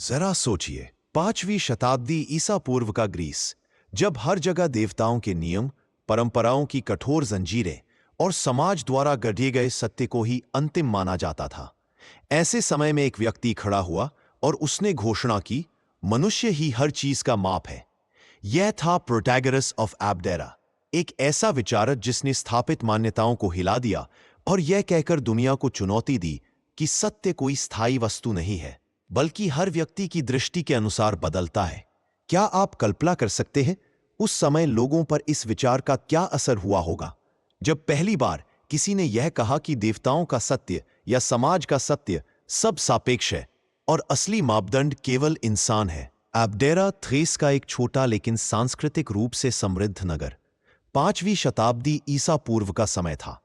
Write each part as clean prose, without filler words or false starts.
जरा सोचिए, 5वीं शताब्दी ईसा पूर्व का ग्रीस, जब हर जगह देवताओं के नियम, परंपराओं की कठोर जंजीरें और समाज द्वारा गढ़े गए सत्य को ही अंतिम माना जाता था। ऐसे समय में एक व्यक्ति खड़ा हुआ और उसने घोषणा की, मनुष्य ही हर चीज का माप है। यह था प्रोटैगोरस ऑफ एबडेरा, एक ऐसा विचारक जिसने स्थापित मान्यताओं को हिला दिया और यह कहकर दुनिया को चुनौती दी कि सत्य कोई स्थायी वस्तु नहीं है, बल्कि हर व्यक्ति की दृष्टि के अनुसार बदलता है। क्या आप कल्पना कर सकते हैं उस समय लोगों पर इस विचार का क्या असर हुआ होगा, जब पहली बार किसी ने यह कहा कि देवताओं का सत्य या समाज का सत्य सब सापेक्ष है और असली मापदंड केवल इंसान है। एबडेरा थ्रेस का एक छोटा लेकिन सांस्कृतिक रूप से समृद्ध नगर, 5वीं शताब्दी ईसा पूर्व का समय था।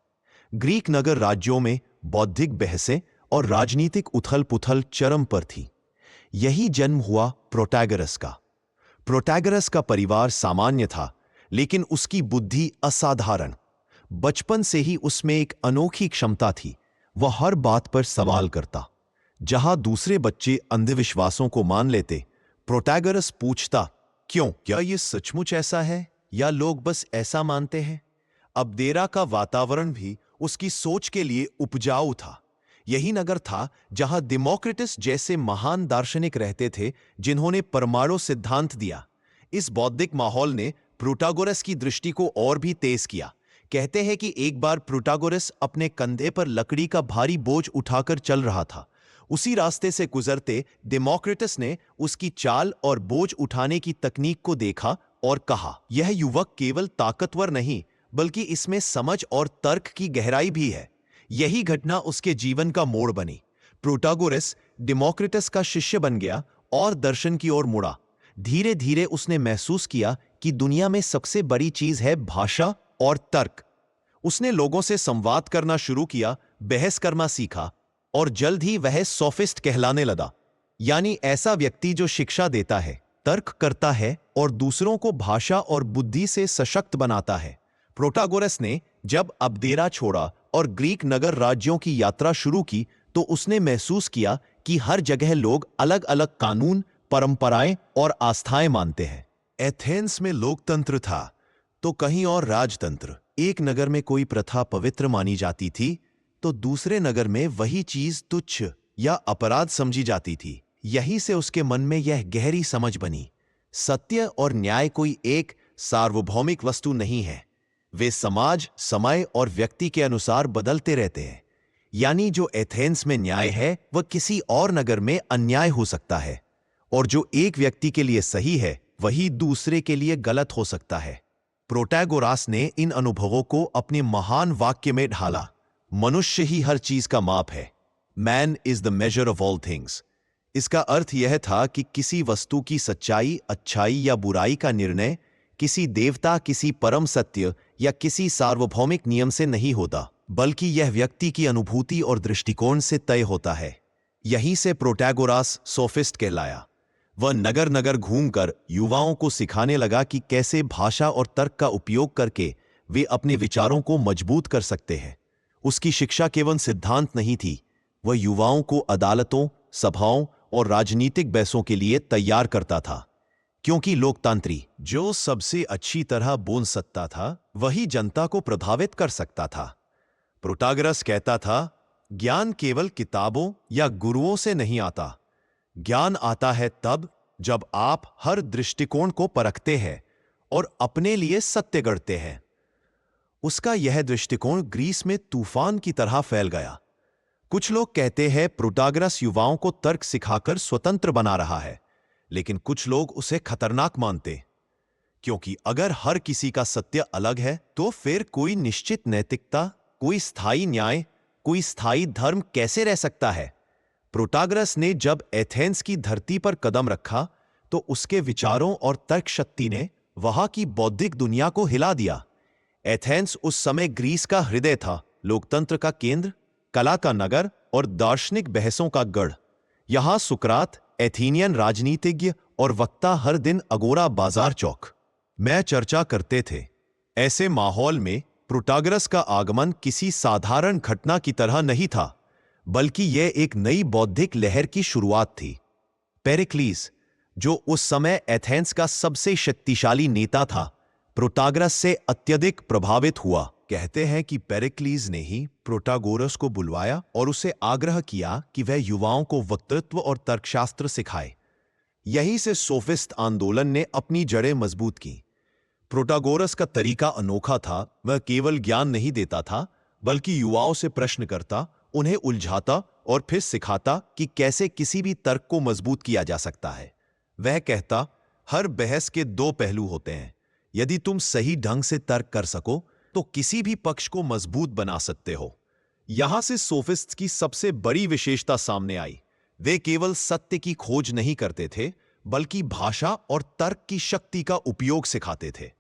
ग्रीक नगर राज्यों में बौद्धिक बहसें और राजनीतिक उथल-पुथल चरम पर थी। यही जन्म हुआ प्रोटैगोरस का। प्रोटैगोरस का परिवार सामान्य था, लेकिन उसकी बुद्धि असाधारण। बचपन से ही उसमें एक अनोखी क्षमता थी, वह हर बात पर सवाल करता। जहां दूसरे बच्चे अंधविश्वासों को मान लेते, प्रोटैगोरस पूछता, क्यों, क्या यह सचमुच ऐसा है या लोग बस ऐसा मानते हैं? अबडेरा का वातावरण भी उसकी सोच के लिए उपजाऊ था। यही नगर था जहां डेमोक्रिटस जैसे महान दार्शनिक रहते थे, जिन्होंने परमाणु सिद्धांत दिया। इस बौद्धिक माहौल ने प्रोटैगोरस की दृष्टि को और भी तेज किया। कहते हैं कि एक बार प्रोटैगोरस अपने कंधे पर लकड़ी का भारी बोझ उठाकर चल रहा था। उसी रास्ते से गुजरते डेमोक्रिटस ने उसकी चाल और बोझ उठाने की तकनीक को देखा और कहा, यह युवक केवल ताकतवर नहीं, बल्कि इसमें समझ और तर्क की गहराई भी है। यही घटना उसके जीवन का मोड़ बनी। प्रोटैगोरस डेमोक्रिटस का शिष्य बन गया और दर्शन की ओर मुड़ा। धीरे धीरे उसने महसूस किया कि दुनिया में सबसे बड़ी चीज है भाषा और तर्क। उसने लोगों से संवाद करना शुरू किया, बहस करना सीखा और जल्द ही वह सोफिस्ट कहलाने लगा, यानी ऐसा व्यक्ति जो शिक्षा देता है, तर्क करता है और दूसरों को भाषा और बुद्धि से सशक्त बनाता है। प्रोटैगोरस ने जब अबडेरा छोड़ा और ग्रीक नगर राज्यों की यात्रा शुरू की, तो उसने महसूस किया कि हर जगह लोग अलग अलग कानून, परंपराएं और आस्थाएं मानते हैं। एथेंस में लोकतंत्र था तो कहीं और राजतंत्र। एक नगर में कोई प्रथा पवित्र मानी जाती थी तो दूसरे नगर में वही चीज तुच्छ या अपराध समझी जाती थी। यही से उसके मन में यह गहरी समझ बनी, सत्य और न्याय कोई एक सार्वभौमिक वस्तु नहीं है, वे समाज, समय और व्यक्ति के अनुसार बदलते रहते हैं। यानी जो एथेंस में न्याय है वह किसी और नगर में अन्याय हो सकता है, और जो एक व्यक्ति के लिए सही है वही दूसरे के लिए गलत हो सकता है। प्रोटैगोरस ने इन अनुभवों को अपने महान वाक्य में ढाला, मनुष्य ही हर चीज का माप है। Man is the measure of all things. इसका अर्थ यह था कि किसी वस्तु की सच्चाई, अच्छाई या बुराई का निर्णय किसी देवता, किसी परम सत्य या किसी सार्वभौमिक नियम से नहीं होता, बल्कि यह व्यक्ति की अनुभूति और दृष्टिकोण से तय होता है। यहीं से प्रोटैगोरस सोफिस्ट कहलाया। वह नगर नगर घूमकर युवाओं को सिखाने लगा कि कैसे भाषा और तर्क का उपयोग करके वे अपने विचारों को मजबूत कर सकते हैं। उसकी शिक्षा केवल सिद्धांत नहीं थी, वह युवाओं को अदालतों, सभाओं और राजनीतिक बहसों के लिए तैयार करता था, क्योंकि लोकतंत्री जो सबसे अच्छी तरह बोल सकता था वही जनता को प्रभावित कर सकता था। प्रोटैगोरस कहता था, ज्ञान केवल किताबों या गुरुओं से नहीं आता, ज्ञान आता है तब जब आप हर दृष्टिकोण को परखते हैं और अपने लिए सत्य गढ़ते हैं। उसका यह दृष्टिकोण ग्रीस में तूफान की तरह फैल गया। कुछ लोग कहते हैं प्रोटैगोरस युवाओं को तर्क सिखाकर स्वतंत्र बना रहा है, लेकिन कुछ लोग उसे खतरनाक मानते, क्योंकि अगर हर किसी का सत्य अलग है तो फिर कोई निश्चित नैतिकता, कोई स्थायी न्याय, कोई स्थायी धर्म कैसे रह सकता है। प्रोटैगोरस ने जब एथेंस की धरती पर कदम रखा तो उसके विचारों और तर्क शक्ति ने वहां की बौद्धिक दुनिया को हिला दिया। एथेंस उस समय ग्रीस का हृदय था, लोकतंत्र का केंद्र, कला का नगर और दार्शनिक बहसों का गढ़। यहां सुकरात, एथेनियन राजनीतिज्ञ और वक्ता हर दिन अगोरा बाजार चौक में चर्चा करते थे। ऐसे माहौल में प्रोटैगोरस का आगमन किसी साधारण घटना की तरह नहीं था, बल्कि यह एक नई बौद्धिक लहर की शुरुआत थी। पेरिक्लीस, जो उस समय एथेंस का सबसे शक्तिशाली नेता था, प्रोटागरस से अत्यधिक प्रभावित हुआ। कहते हैं कि पेरिक्लीस ने ही प्रोटागोरस को बुलवाया और उसे आग्रह किया कि वह युवाओं को वक्तृत्व और तर्कशास्त्र सिखाए। यहीं से सोफिस्ट आंदोलन ने अपनी जड़ें मजबूत की। प्रोटागोरस का तरीका अनोखा था। वह केवल ज्ञान नहीं देता था, बल्कि युवाओं से प्रश्न करता, उन्हें उलझाता और फिर सिखाता कि कैसे किसी भी तर्क को मजबूत किया जा सकता है। वह कहता, हर बहस के दो पहलू होते हैं। यदि तुम सही ढंग से तर्क कर सको तो किसी भी पक्ष को मजबूत बना सकते हो। यहां से सोफिस्ट्स की सबसे बड़ी विशेषता सामने आई। वे केवल सत्य की खोज नहीं करते थे, बल्कि भाषा और तर्क की शक्ति का उपयोग सिखाते थे।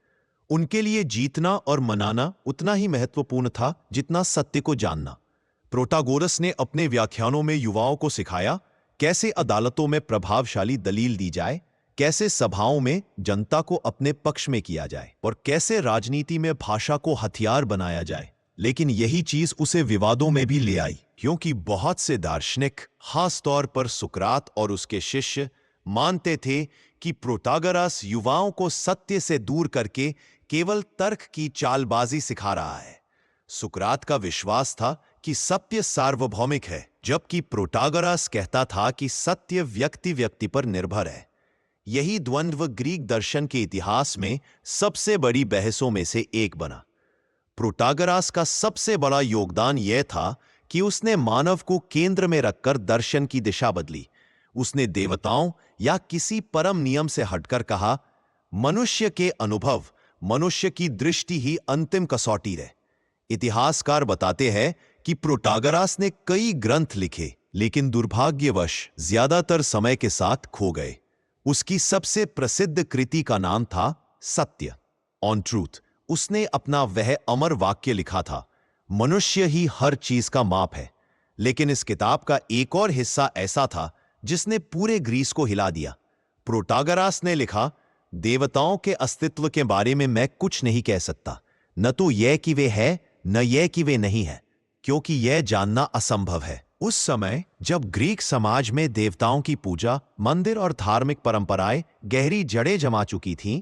उनके लिए जीतना और मनाना उतना ही महत्वपूर्ण था जितना सत्य को जानना। प्रोटागोरस ने अपने व्याख्यानों में युवाओं को सिखाया कैसे अदालतों में प्रभावशाली दलील दी जाए, कैसे सभाओं में जनता को अपने पक्ष में किया जाए और कैसे राजनीति में भाषा को हथियार बनाया जाए। लेकिन यही चीज उसे विवादों में भी ले आई, क्योंकि बहुत से दार्शनिक, खास तौर पर सुकरात और उसके शिष्य, मानते थे कि प्रोटागोरस युवाओं को सत्य से दूर करके केवल तर्क की चालबाजी सिखा रहा है। सुकरात का विश्वास था कि सत्य सार्वभौमिक है, जबकि प्रोटागोरस कहता था कि सत्य व्यक्ति व्यक्ति पर निर्भर है। यही द्वंद्व ग्रीक दर्शन के इतिहास में सबसे बड़ी बहसों में से एक बना। प्रोटागोरस का सबसे बड़ा योगदान यह था कि उसने मानव को केंद्र में रखकर दर्शन की दिशा बदली। उसने देवताओं या किसी परम नियम से हटकर कहा, मनुष्य के अनुभव, मनुष्य की दृष्टि ही अंतिम कसौटी है। इतिहासकार बताते हैं कि प्रोटागोरस ने कई ग्रंथ लिखे, लेकिन दुर्भाग्यवश ज्यादातर समय के साथ खो गए। उसकी सबसे प्रसिद्ध कृति का नाम था सत्य, ऑन ट्रूथ। उसने अपना वह अमर वाक्य लिखा था, मनुष्य ही हर चीज का माप है। लेकिन इस किताब का एक और हिस्सा ऐसा था जिसने पूरे ग्रीस को हिला दिया। प्रोटागोरस ने लिखा, देवताओं के अस्तित्व के बारे में मैं कुछ नहीं कह सकता, न तो यह कि वे हैं, न यह कि वे नहीं हैं, क्योंकि यह जानना असंभव है। उस समय जब ग्रीक समाज में देवताओं की पूजा, मंदिर और धार्मिक परंपराएं गहरी जड़ें जमा चुकी थीं,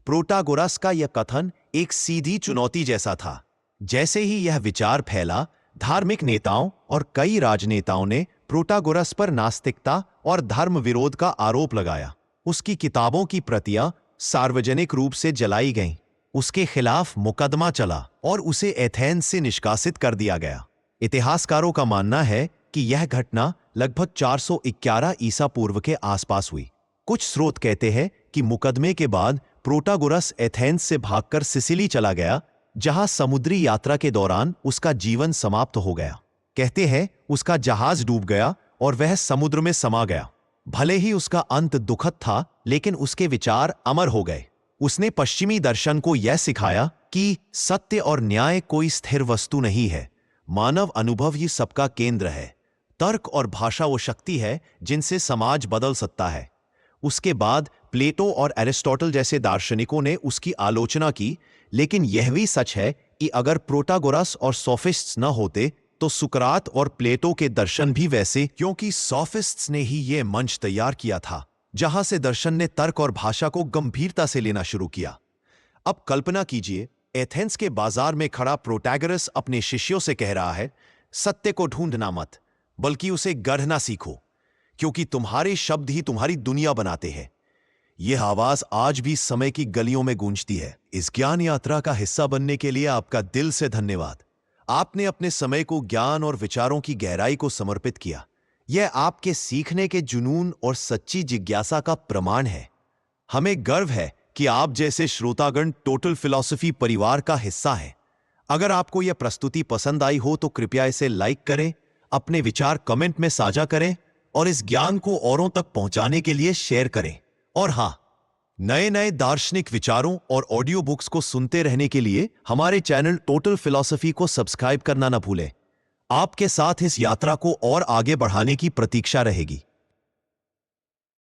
प्रोटागोरस का यह कथन एक सीधी चुनौती जैसा था। जैसे ही यह विचार फैला, धार्मिक नेताओं और कई राजनेताओं ने प्रोटागोरस पर नास्तिकता और धर्म विरोध का आरोप लगाया। उसकी किताबों की प्रतियां सार्वजनिक रूप से जलाई गईं। उसके खिलाफ मुकदमा चला और उसे एथेंस से निष्कासित कर दिया गया। इतिहासकारों का मानना है कि यह घटना लगभग 411 ईसा पूर्व के आसपास हुई। कुछ स्रोत कहते हैं कि मुकदमे के बाद प्रोटागोरस एथेंस से भागकर सिसिली चला गया, जहां समुद्री यात्रा के दौरान उसका जीवन समाप्त हो गया। कहते हैं उसका जहाज डूब गया और वह समुद्र में समा गया। भले ही उसका अंत दुखद था, लेकिन उसके विचार अमर हो गए। उसने पश्चिमी दर्शन को यह सिखाया कि सत्य और न्याय कोई स्थिर वस्तु नहीं है, मानव अनुभव ही सबका केंद्र है। तर्क और भाषा वो शक्ति है जिनसे समाज बदल सकता है। उसके बाद प्लेटो और एरिस्टोटल जैसे दार्शनिकों ने उसकी आलोचना की, लेकिन यह भी सच है कि अगर प्रोटागोरस और सोफिस्ट्स न होते तो सुकरात और प्लेटो के दर्शन भी वैसे, क्योंकि सोफिस्ट्स ने ही यह मंच तैयार किया था जहां से दर्शन ने तर्क और भाषा को गंभीरता से लेना शुरू किया। अब कल्पना कीजिए, एथेंस के बाजार में खड़ा प्रोटागोरस अपने शिष्यों से कह रहा है, सत्य को ढूंढना मत, बल्कि उसे गढ़ना सीखो, क्योंकि तुम्हारे शब्द ही तुम्हारी दुनिया बनाते हैं। यह आवाज आज भी समय की गलियों में गूंजती है। इस ज्ञान यात्रा का हिस्सा बनने के लिए आपका दिल से धन्यवाद। आपने अपने समय को ज्ञान और विचारों की गहराई को समर्पित किया। यह आपके सीखने के जुनून और सच्ची जिज्ञासा का प्रमाण है। हमें गर्व है कि आप जैसे श्रोतागण टोटल फिलॉसफी परिवार का हिस्सा हैं। अगर आपको यह प्रस्तुति पसंद आई हो तो कृपया इसे लाइक करें, अपने विचार कमेंट में साझा करें और इस ज्ञान को औरों तक पहुंचाने के लिए शेयर करें। और हां, नए नए दार्शनिक विचारों और ऑडियो बुक्स को सुनते रहने के लिए हमारे चैनल टोटल फिलॉसफी को सब्सक्राइब करना न भूलें। आपके साथ इस यात्रा को और आगे बढ़ाने की प्रतीक्षा रहेगी।